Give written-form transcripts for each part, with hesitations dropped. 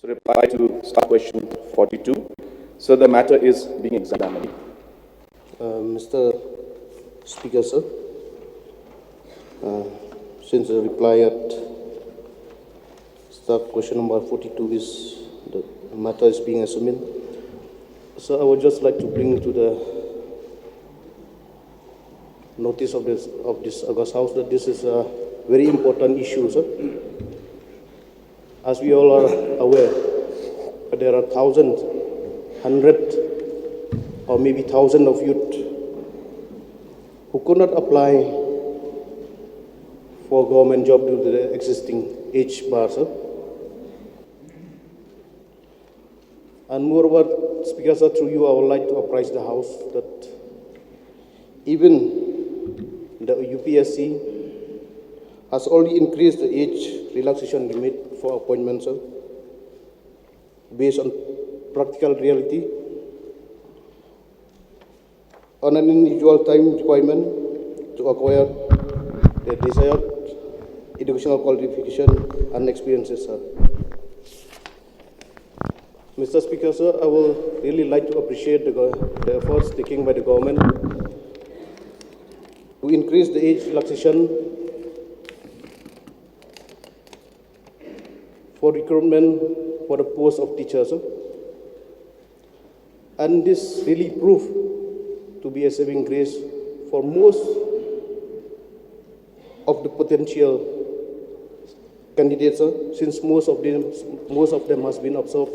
So reply to staff question 42. So the matter is being examined. Mr. Speaker, sir, since the reply at staff question number 42 is the matter is being examined, so I would just like to bring to the notice of this August House that this is a very important issue, sir. As we all are aware, there are thousands, hundreds, or maybe thousands of youth who could not apply for government job due to the existing age bar, sir. And moreover, Speaker, sir, through you, I would like to apprise the House that even the UPSC has already increased the age relaxation limit for appointments, sir, based on practical reality, on an individual time requirement to acquire the desired educational qualification and experiences, sir. Mr. Speaker, sir, I will really like to appreciate the efforts taken by the government to increase the age relaxation for recruitment for the post of teachers, sir. And this really proved to be a saving grace for most of the potential candidates, sir, since most of them has been observed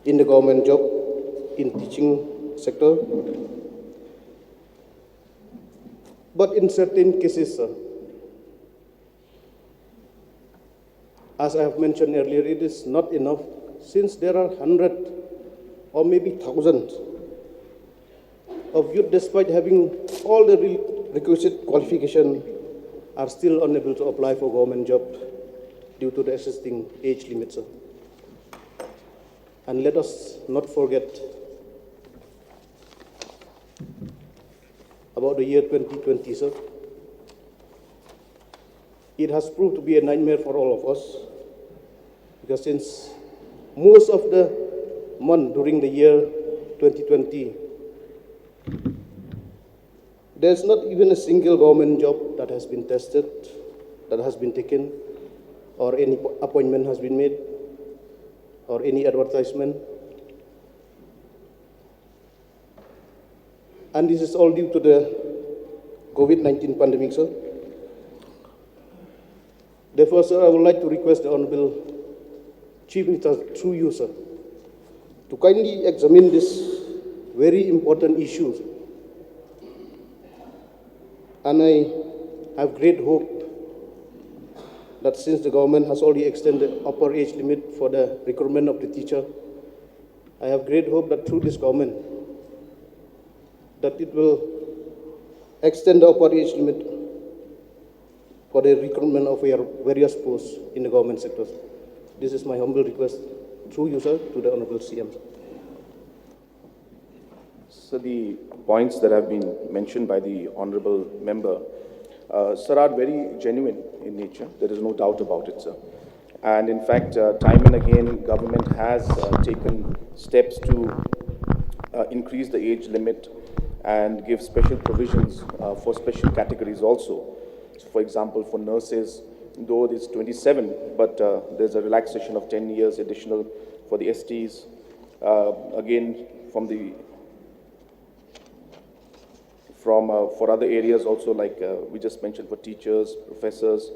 in the government job in teaching sector. But in certain cases, sir, as I have mentioned earlier, it is not enough since there are hundreds or maybe thousands of youth, despite having all the requisite qualification, are still unable to apply for government job due to the existing age limits, sir. And let us not forget about the year 2020, sir. It has proved to be a nightmare for all of us, because since most of the month during the year 2020, there's not even a single government job that has been tested, that has been taken, or any appointment has been made, or any advertisement. And this is all due to the COVID-19 pandemic, sir. Therefore, sir, I would like to request the Honorable Chief Minister, through you, sir, to kindly examine this very important issue. And I have great hope that since the government has already extended the upper age limit for the recruitment of the teacher, I have great hope that through this government, that it will extend the upper age limit for the recruitment of various posts in the government sector. This is my humble request through you, sir, to the Honorable CM. So the points that have been mentioned by the honorable member, sir, are very genuine in nature. There is no doubt about it, sir. And in fact, time and again, government has taken steps to increase the age limit and give special provisions for special categories also. So for example, for nurses, though it is 27, but there's a relaxation of 10 years additional for the STs. Again, for other areas also, like we just mentioned, for teachers, professors.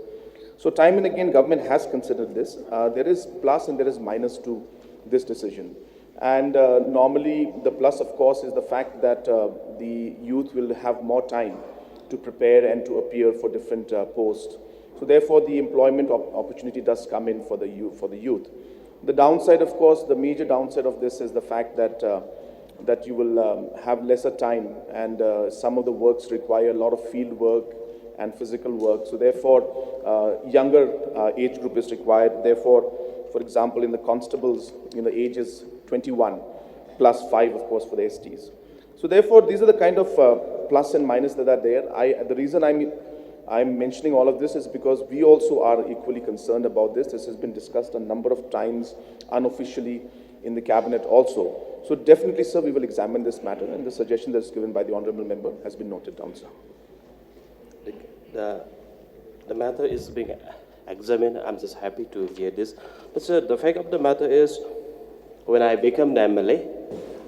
So time and again, government has considered this. There is plus and there is minus to this decision. And normally, the plus, of course, is the fact that the youth will have more time to prepare and to appear for different posts. So therefore, the employment opportunity does come in for the youth. The downside, of course, the major downside of this is the fact that that you will have lesser time, and some of the works require a lot of field work and physical work. So therefore, younger age group is required. Therefore, for example, in the constables, the age is 21 plus 5, of course, for the STs. So therefore, these are the kind of plus and minus that are there. The reason I'm mentioning all of this is because we also are equally concerned about this. This has been discussed a number of times unofficially in the cabinet also. So definitely, sir, we will examine this matter, and the suggestion that's given by the honorable member has been noted down, sir. The matter is being examined. I'm just happy to hear this. But sir, the fact of the matter is, when I became the MLA,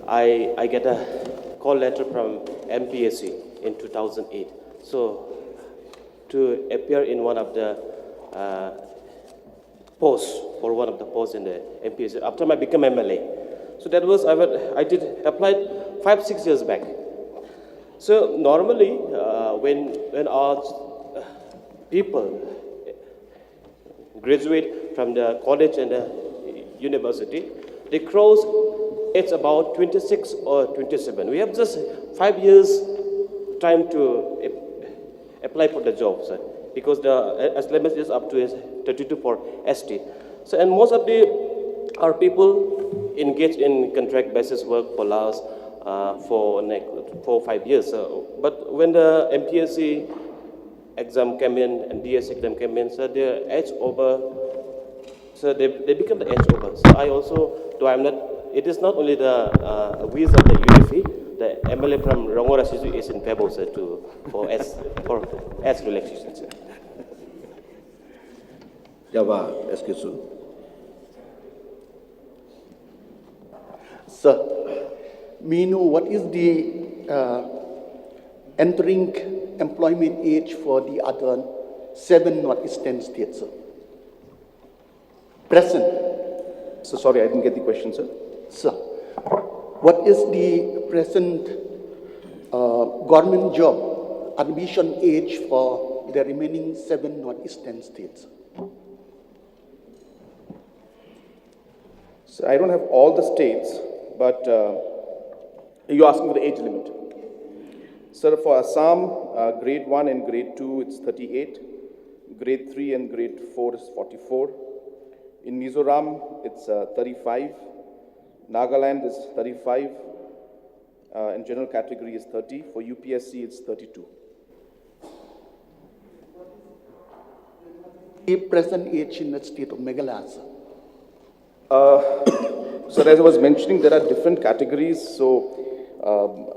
I get a call letter from MPSC in 2008. So to appear in one of the posts, for one of the posts in the MPSC, after I became MLA. So that was, I did applied 5-6 years back. So normally, when our people graduate from the college and the university, they cross it's about 26 or 27. We have just 5 years time to apply for the job, sir, because the as limit is up to 32 for ST. So, and most of our people engage in contract basis work for last for 4 or 5 years. But when the MPSC exam came in and DS exam came in, so they're edge over. So they become the edge over. So I also, though I'm not, it is not only the wheels of the UDP, the MLA from Rongora Sisu is in Pebble, sir, for S relaxation, sir. Java, excuse me. Sir, we know what is the entering employment age for the other 7 northeastern states, sir? Present. So sorry, I didn't get the question, sir. Sir, what is the present government job admission age for the remaining 7 northeastern states? So I don't have all the states, but you're asking for the age limit. Sir, for Assam, grade 1 and grade 2, it's 38. Grade 3 and grade 4 is 44. In Mizoram, it's 35. Nagaland is 35. And general category is 30. For UPSC, it's 32. The present age in the state of Meghalaya, sir? So as I was mentioning, there are different categories. So,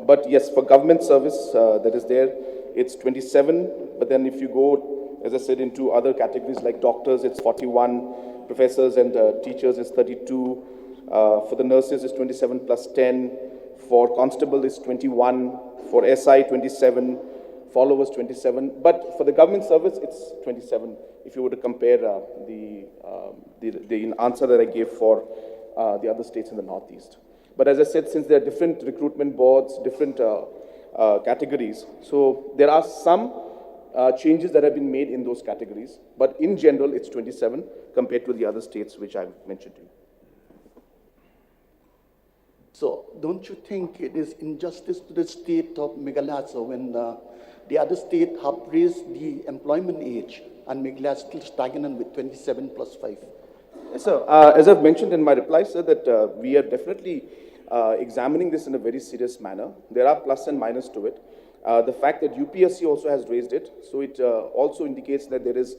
but yes, for government service that is there, it's 27. But then if you go, as I said, into other categories like doctors, it's 41. Professors and teachers is 32. For the nurses, it's 27 plus 10. For constable, it's 21. For SI, 27. Followers, 27. But for the government service, it's 27. If you were to compare the answer that I gave for the other states in the Northeast. But as I said, since there are different recruitment boards, different categories, so there are some changes that have been made in those categories. But in general, it's 27 compared to the other states which I've mentioned to you. So don't you think it is injustice to the state of Meghalaya, sir, when the other state have raised the employment age and Meghalaya is still stagnant with 27 plus 5? Yes, sir. As I've mentioned in my reply, sir, that we are definitely examining this in a very serious manner. There are plus and minus to it. The fact that UPSC also has raised it, so it also indicates that there is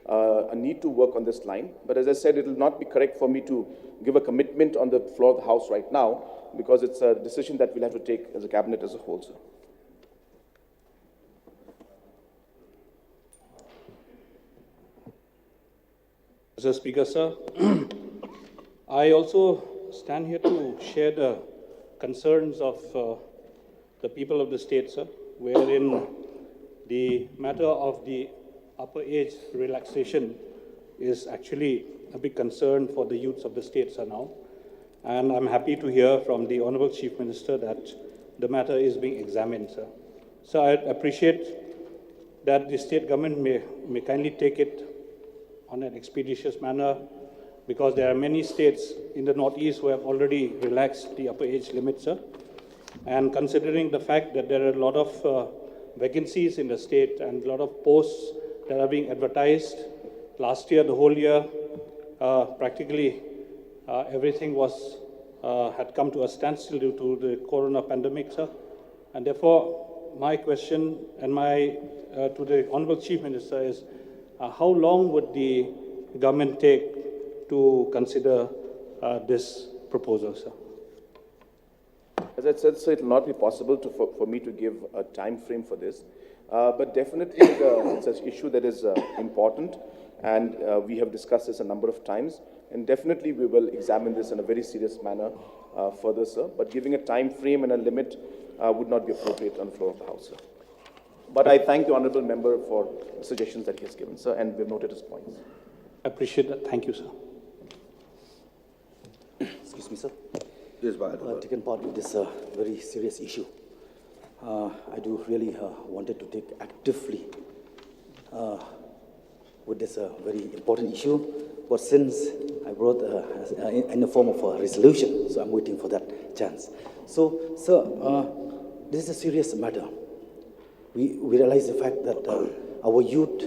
a need to work on this line. But as I said, it will not be correct for me to give a commitment on the floor of the House right now, because it's a decision that we'll have to take as a cabinet as a whole, sir. Mr. Speaker, sir, I also stand here to share the concerns of the people of the state, sir, wherein the matter of the upper age relaxation is actually a big concern for the youths of the state, sir, now. And I'm happy to hear from the Honorable Chief Minister that the matter is being examined, sir. So I appreciate that the state government may kindly take it on an expeditious manner, because there are many states in the Northeast who have already relaxed the upper age limit, sir. And considering the fact that there are a lot of vacancies in the state and a lot of posts that are being advertised, last year, the whole year, practically everything had come to a standstill due to the corona pandemic, sir. And therefore, my question and my to the Honorable Chief Minister is, how long would the government take to consider this proposal, sir? As I said, sir, it will not be possible for me to give a time frame for this. But definitely it's an issue that is important, and we have discussed this a number of times. And definitely we will examine this in a very serious manner further, sir. But giving a time frame and a limit would not be appropriate on the floor of the House, sir. But I thank the honourable member for the suggestions that he has given, sir, and we've noted his points. I appreciate that. Thank you, sir. Excuse me, sir. Yes, Bahadur. Taken part in this very serious issue. I do really wanted to take actively with this very important issue, but since I brought in the form of a resolution, so I'm waiting for that chance. So, sir, this is a serious matter. We realize the fact that our youth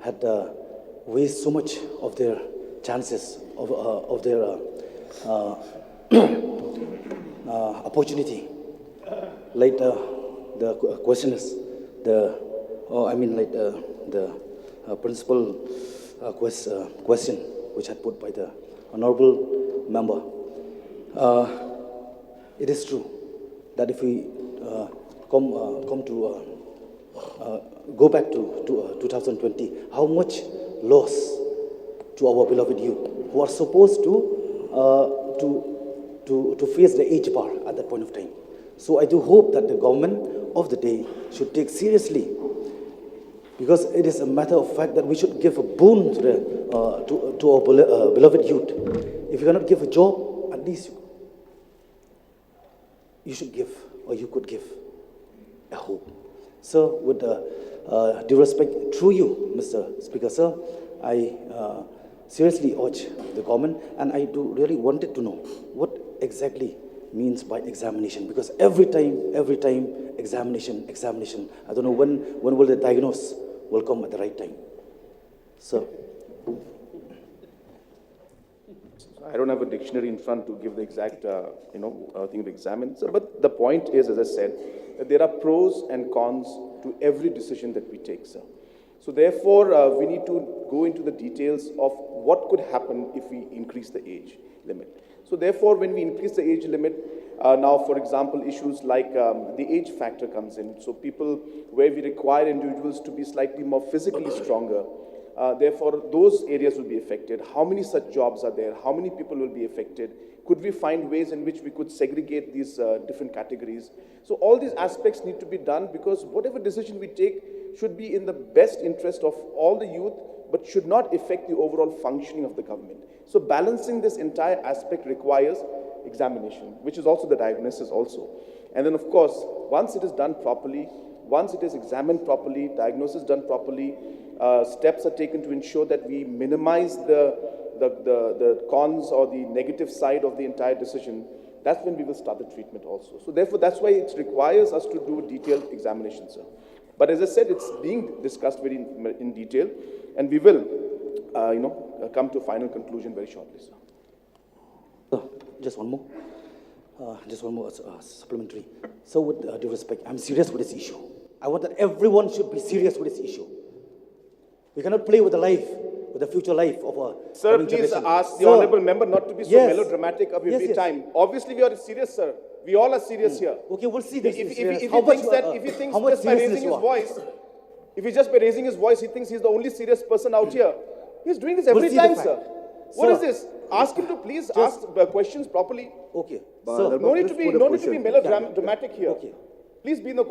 had wasted so much of their chances, of their opportunity. Like the questioners, the principal question which had put by the honourable member. It is true that if we go back to 2020, how much loss to our beloved youth who are supposed to face the age bar at that point of time. So I do hope that the government of the day should take seriously, because it is a matter of fact that we should give a boon to our beloved youth. If you cannot give a job, at least you should give, or you could give, a hope. So with due respect, through you, Mr. Speaker, sir, I seriously urge the government, and I do really wanted to know what exactly means by examination, because every time, examination. I don't know when will the diagnosis will come at the right time. So, I don't have a dictionary in front to give the exact, thing to examine. So, but the point is, as I said, that there are pros and cons to every decision that we take, sir. So therefore, we need to go into the details of what could happen if we increase the age limit. So therefore, when we increase the age limit, now, for example, issues like the age factor comes in. So people, where we require individuals to be slightly more physically stronger, therefore, those areas will be affected. How many such jobs are there? How many people will be affected? Could we find ways in which we could segregate these different categories? So all these aspects need to be done, because whatever decision we take should be in the best interest of all the youth, but should not affect the overall functioning of the government. So balancing this entire aspect requires examination, which is also the diagnosis also. And then, of course, once it is done properly, once it is examined properly, diagnosis done properly, steps are taken to ensure that we minimize the cons or the negative side of the entire decision, that's when we will start the treatment also. So therefore, that's why it requires us to do detailed examination, sir. But as I said, it's being discussed very in detail, and we will, come to a final conclusion very shortly, sir. Just one more supplementary. So with due respect, I'm serious with this issue. I want that everyone should be serious with this issue. We cannot play with the life, with the future life of our Sir, coming please generation. ask the Sir, honourable member not to be so yes. melodramatic of every Yes. time. Obviously, we are serious, sir. We all are serious here. Okay, we'll see this. If he serious. thinks How much, that, if he thinks how much just by seriousness raising you his are? voice, if he just by raising his voice, he thinks he's the only serious person out here. He's doing this every We'll see the time, fact. sir. What Sir, is this? Ask him to please ask questions properly. Okay. Sir, So, No need to Just be, put a no need to be question. melodramatic here. Okay. Please be in the,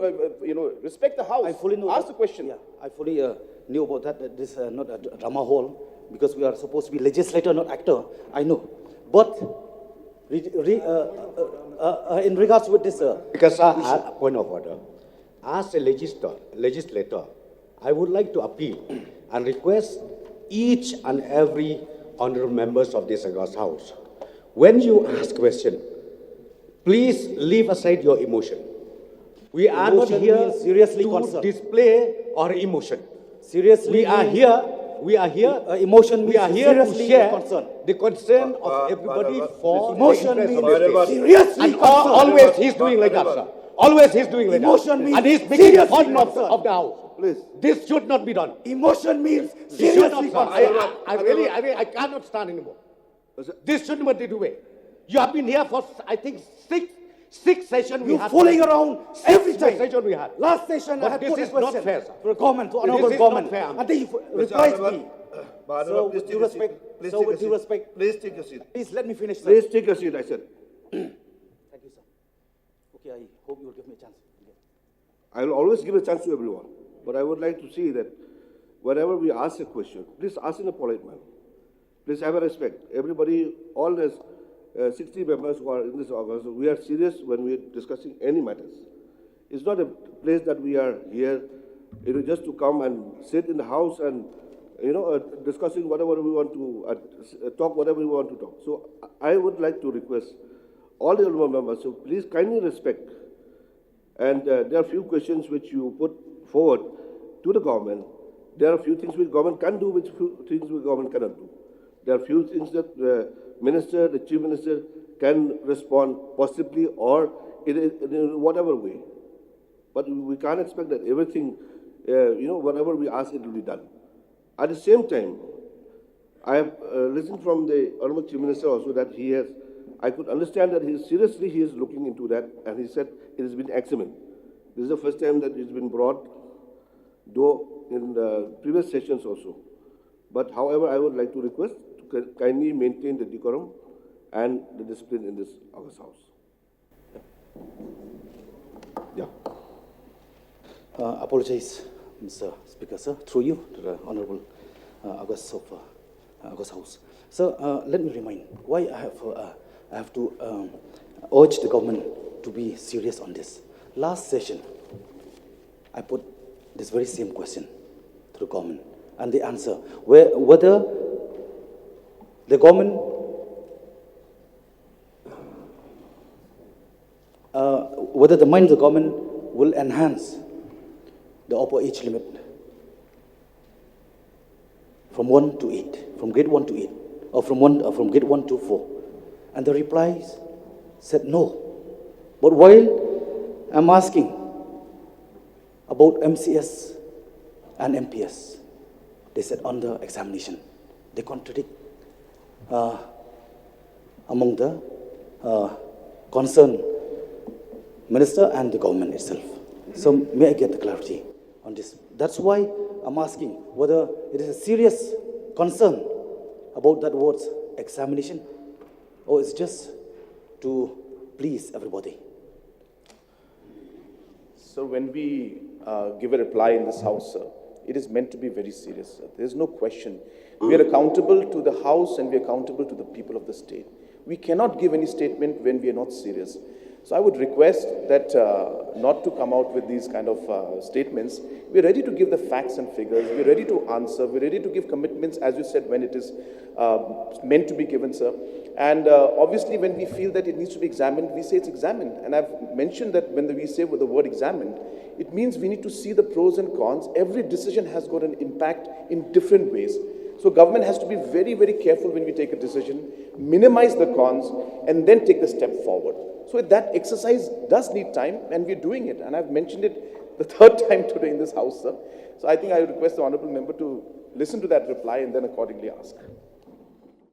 respect the house. I fully know. Ask that- the question. Yeah, I fully knew about that this is not a drama hall, because we are supposed to be legislator, not actor. I know. But in regards with this, Because, point of order, as a legislator, I would like to appeal and request each and every honorable members of this August House, when you ask question, please leave aside your emotion. We are not Emotion here means seriously to concerned. display our emotion. seriously, We are here. emotion We are means here to seriously share concerned. the concern of everybody for Emotion the means interest of the state. seriously And concerned. always he's doing like that, sir. Always he's doing like Emotion that. means And he's making seriously fun concerned. of the house. Please. This should not be done. Emotion means This should not, seriously sir. concerned. I cannot stand anymore. This shouldn't be the way. You have been here for, I think, six sessions we You're had. fooling around every time. Session we had. Last session, But I had this put a is not question fair, sir. to the government, to This honorable is not government. fair. And then you Mr. replied to Honorable, me. Honorable, So, please with take due a seat. respect, Please so take a with due seat. respect, Please take a seat. please let me finish, sir. Please take a seat, I said. Thank you, sir. Okay, I hope you will give me a chance. I will always give a chance to everyone. But I would like to see that whenever we ask a question, please ask in a polite manner. Please have a respect. Everybody, all the 60 members who are in this organization, we are serious when we are discussing any matters. It's not a place that we are here, just to come and sit in the house and, discussing whatever we want to, talk whatever we want to talk. So I would like to request all the honorable members, so please kindly respect. And there are few questions which you put forward to the government. There are few things which government can do, which few things which government cannot do. There are few things that the minister, the chief minister can respond positively or in whatever way. But we can't expect that everything, whatever we ask, it will be done. At the same time, I have listened from the honorable chief minister also that he has, I could understand that he is looking into that, and he said it has been examined. This is the first time that it's been brought, though in the previous sessions also. But however, I would like to request to kindly maintain the decorum and the discipline in this August House. Yeah. Apologize, Mr. Speaker, sir, through you to the Honorable August House. So let me remind why I have to urge the government to be serious on this. Last session, I put this very same question to the government, and the answer whether the government whether the mind of the government will enhance the upper age limit from 1 to 8, from grade 1 to 8, or from grade 1 to 4. And the replies said no. But while I'm asking about MCS and MPS, they said under examination. They contradict among the concerned minister and the government itself. So may I get the clarity on this? That's why I'm asking whether it is a serious concern about that word examination, or it's just to please everybody. So when we give a reply in this house, sir, it is meant to be very serious, sir. There's no question. We are accountable to the house and we are accountable to the people of the state. We cannot give any statement when we are not serious. So I would request that not to come out with these kind of statements. We're ready to give the facts and figures. We're ready to answer. We're ready to give commitments, as you said, when it is meant to be given, sir. And obviously, when we feel that it needs to be examined, we say it's examined. And I've mentioned that when we say with the word examined, it means we need to see the pros and cons. Every decision has got an impact in different ways. So government has to be very, very careful when we take a decision, minimize the cons, and then take the step forward. So that exercise does need time, and we're doing it. And I've mentioned it the third time today in this house, sir. So I think I would request the honorable member to listen to that reply and then accordingly ask.